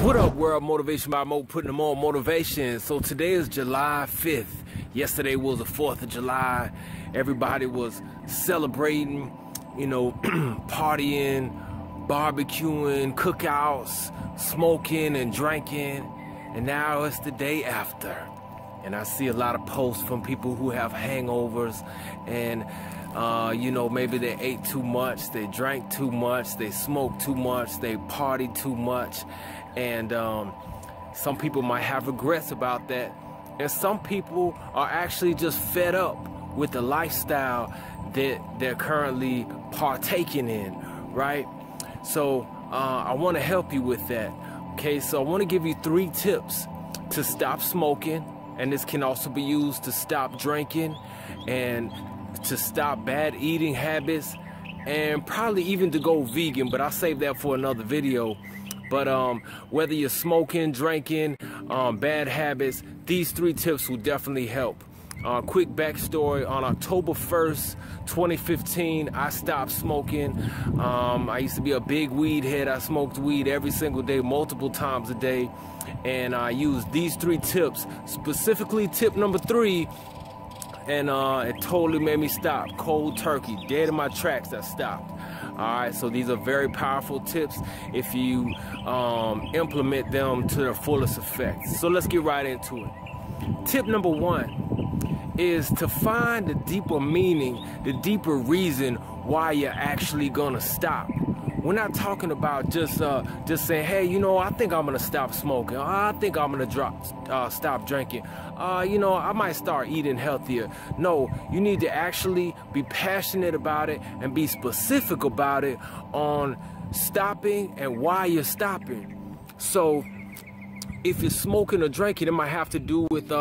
What up, world? Motivation by Mo, putting them on motivation. So today is July 5th. Yesterday was the 4th of July. Everybody was celebrating, you know, partying, barbecuing, cookouts, smoking and drinking. And now it's the day after. And I see a lot of posts from people who have hangovers and you know, maybe they ate too much, they drank too much, they smoked too much, they partied too much, and some people might have regrets about that, and some people are actually just fed up with the lifestyle that they're currently partaking in, right? So I want to help you with that. Okay, so I want to give you 3 tips to stop smoking, and this can also be used to stop drinking and to stop bad eating habits, and probably even to go vegan, but I'll save that for another video. But whether you're smoking, drinking, bad habits, these 3 tips will definitely help. Quick backstory: on October 1st, 2015, I stopped smoking. I used to be a big weed head. I smoked weed every single day, multiple times a day, and I used these 3 tips, specifically tip number 3, and it totally made me stop cold turkey, dead in my tracks. I stopped. Alright, so these are very powerful tips if you implement them to their fullest effect. So let's get right into it. Tip number 1 is to find the deeper meaning, the deeper reason why you're actually gonna stop. We're not talking about just saying, hey, you know, I think I'm gonna stop smoking. I think I'm gonna stop drinking. You know, I might start eating healthier. No, you need to actually be passionate about it and be specific about it on stopping and why you're stopping. So if you're smoking or drinking, it might have to do with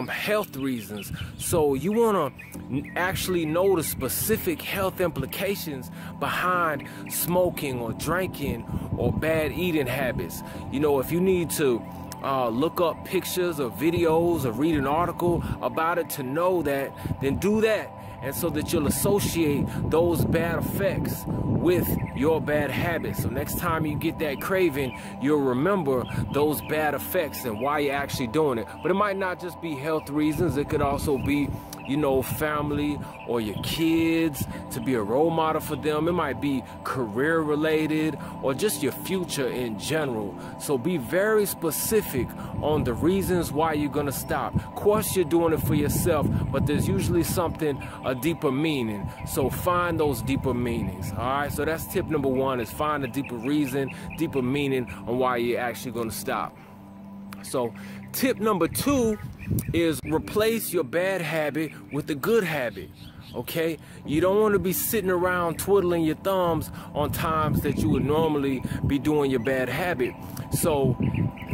health reasons. So you want to actually know the specific health implications behind smoking or drinking or bad eating habits. You know, if you need to look up pictures or videos or read an article about it to know that, then do that. And so that you'll associate those bad effects with your bad habits. So next time you get that craving, you'll remember those bad effects and why you're actually doing it. But it might not just be health reasons. It could also be, you know, family or your kids, to be a role model for them. It might be career related or just your future in general. So be very specific on the reasons why you're gonna stop. Of course, you're doing it for yourself, but there's usually something, a deeper meaning. So find those deeper meanings. All right, so that's tip number 1, is find a deeper reason, deeper meaning on why you're actually gonna stop. So tip number 2 is replace your bad habit with a good habit. Okay, you don't want to be sitting around twiddling your thumbs on times that you would normally be doing your bad habit. So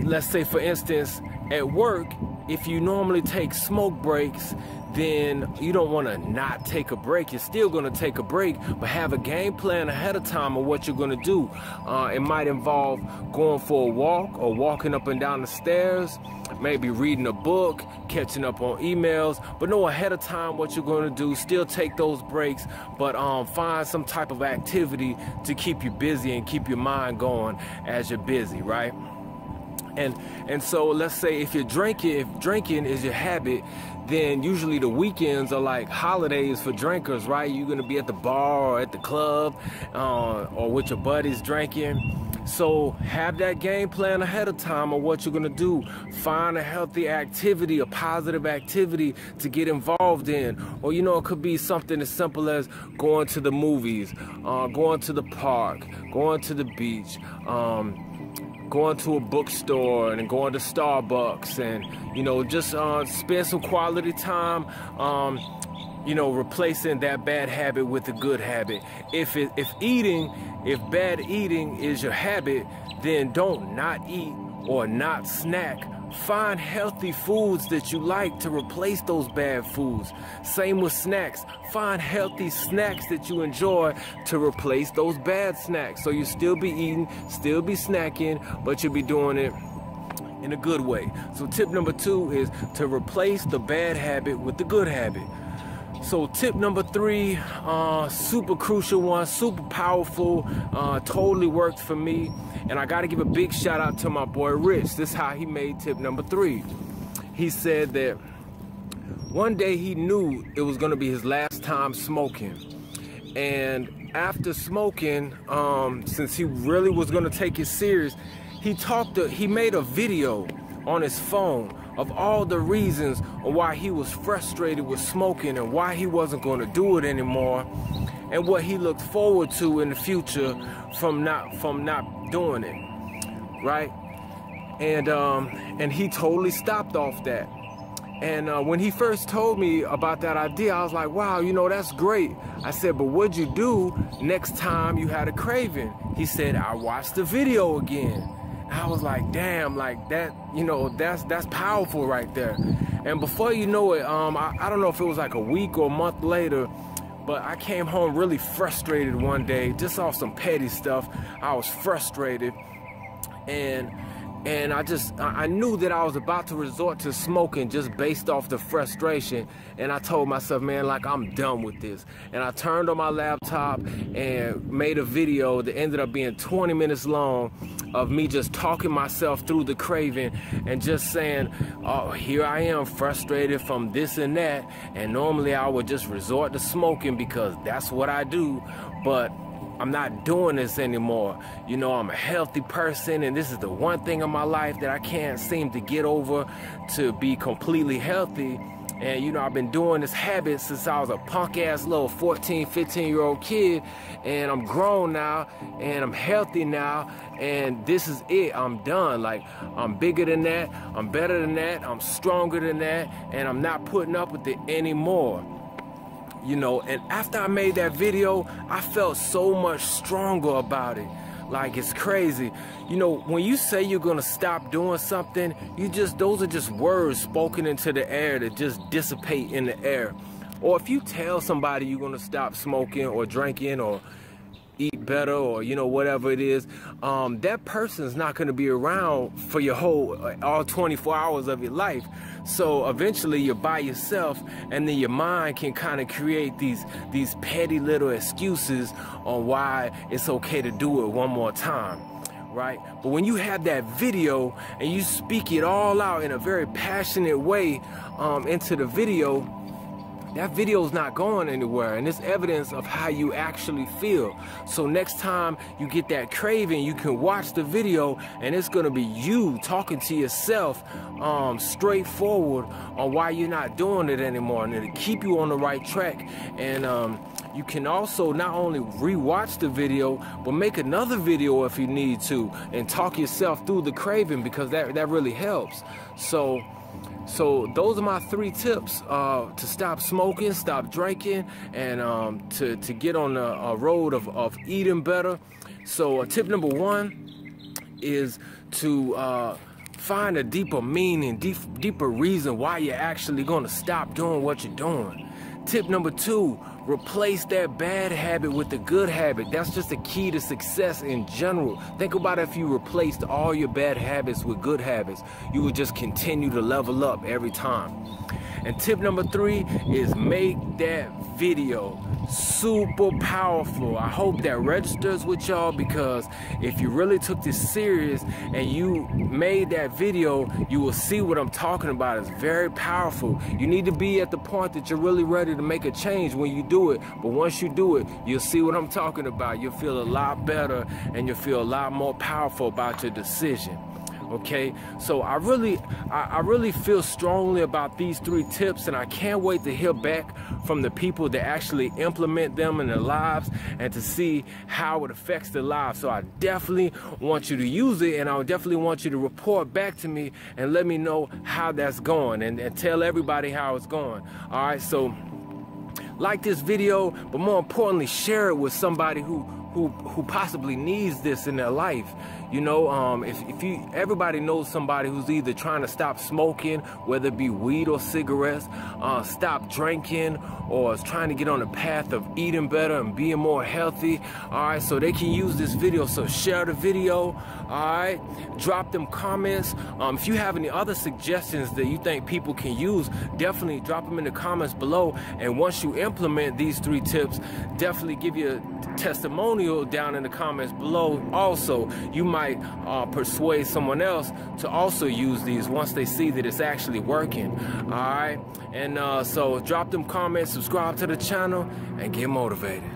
let's say, for instance, at work, if you normally take smoke breaks, then you don't want to not take a break. You're still going to take a break, but have a game plan ahead of time of what you're going to do. It might involve going for a walk or walking up and down the stairs, maybe reading a book, catching up on emails, but know ahead of time what you're going to do. Still take those breaks, but find some type of activity to keep you busy and keep your mind going as you're busy, right? And so let's say if drinking is your habit, then usually the weekends are like holidays for drinkers, right? You're gonna be at the bar or at the club or with your buddies drinking. So have that game plan ahead of time of what you're gonna do. Find a healthy activity, a positive activity to get involved in. Or, you know, it could be something as simple as going to the movies, going to the park, going to the beach, going to a bookstore and going to Starbucks, and, you know, just spend some quality time, you know, replacing that bad habit with a good habit. If bad eating is your habit, then don't not eat or not snack. Find healthy foods that you like to replace those bad foods. Same with snacks. Find healthy snacks that you enjoy to replace those bad snacks. So you still be eating, still be snacking, but you'll be doing it in a good way. So tip number 2 is to replace the bad habit with the good habit. So tip number 3, super crucial one, super powerful, totally worked for me. And I got to give a big shout out to my boy Rich. This is how he made tip number 3. He said that one day he knew it was going to be his last time smoking. And after smoking, since he really was going to take it serious, he made a video on his phone of all the reasons why he was frustrated with smoking and why he wasn't going to do it anymore, and what he looked forward to in the future from not doing it, right? And he totally stopped off that. And when he first told me about that idea, I was like, wow, you know, that's great. I said, but what'd you do next time you had a craving? He said, I watched the video again. I was like, damn, like that, you know, that's powerful right there. And before you know it, I don't know if it was like a week or a month later, but I came home really frustrated one day, just off some petty stuff. I was frustrated, and I knew that I was about to resort to smoking just based off the frustration. And I told myself, man, like, I'm done with this. And I turned on my laptop and made a video that ended up being 20 minutes long of me just talking myself through the craving and just saying, oh, here I am frustrated from this and that. And normally I would just resort to smoking because that's what I do. But I'm not doing this anymore. You know, I'm a healthy person, and this is the one thing in my life that I can't seem to get over to be completely healthy. And, you know, I've been doing this habit since I was a punk-ass little 14, 15-year-old kid, and I'm grown now, and I'm healthy now, and this is it. I'm done. Like, I'm bigger than that, I'm better than that, I'm stronger than that, and I'm not putting up with it anymore. You know, and after I made that video, I felt so much stronger about it. Like, it's crazy. You know, when you say you're gonna stop doing something, those are just words spoken into the air that just dissipate in the air. Or if you tell somebody you're gonna stop smoking or drinking or eat better, or, you know, whatever it is, that person's not going to be around for your all 24 hours of your life. So eventually you're by yourself, and then your mind can kind of create these petty little excuses on why it's okay to do it one more time, right? But when you have that video and you speak it all out in a very passionate way into the video, that video's not going anywhere, and it's evidence of how you actually feel. So next time you get that craving, you can watch the video, and it's gonna be you talking to yourself straightforward on why you're not doing it anymore, and it'll keep you on the right track. And you can also not only rewatch the video, but make another video if you need to, and talk yourself through the craving, because that really helps. So those are my 3 tips to stop smoking, stop drinking, and to get on a road of eating better. So tip number 1 is to find a deeper meaning, deeper reason why you're actually going to stop doing what you're doing. Tip number 2, replace that bad habit with the good habit. That's just the key to success in general. Think about if you replaced all your bad habits with good habits. You would just continue to level up every time. And tip number 3 is make that video super powerful. I hope that registers with y'all, because if you really took this serious and you made that video, you will see what I'm talking about. It's very powerful. You need to be at the point that you're really ready to make a change when you do it. But once you do it, you'll see what I'm talking about. You'll feel a lot better, and you'll feel a lot more powerful about your decision. Okay, so I really feel strongly about these 3 tips, and I can't wait to hear back from the people that actually implement them in their lives and to see how it affects their lives. So I definitely want you to use it, and I definitely want you to report back to me and let me know how that's going, and tell everybody how it's going. All right, so like this video, but more importantly, share it with somebody who possibly needs this in their life. You know, if you, everybody knows somebody who's either trying to stop smoking, whether it be weed or cigarettes, stop drinking, or is trying to get on the path of eating better and being more healthy. All right, so they can use this video. So share the video. All right, drop them comments. If you have any other suggestions that you think people can use, definitely drop them in the comments below. And once you implement these 3 tips, definitely give you a testimonial down in the comments below. Also, you might persuade someone else to also use these once they see that it's actually working. All right, and so drop them comments, subscribe to the channel, and get motivated.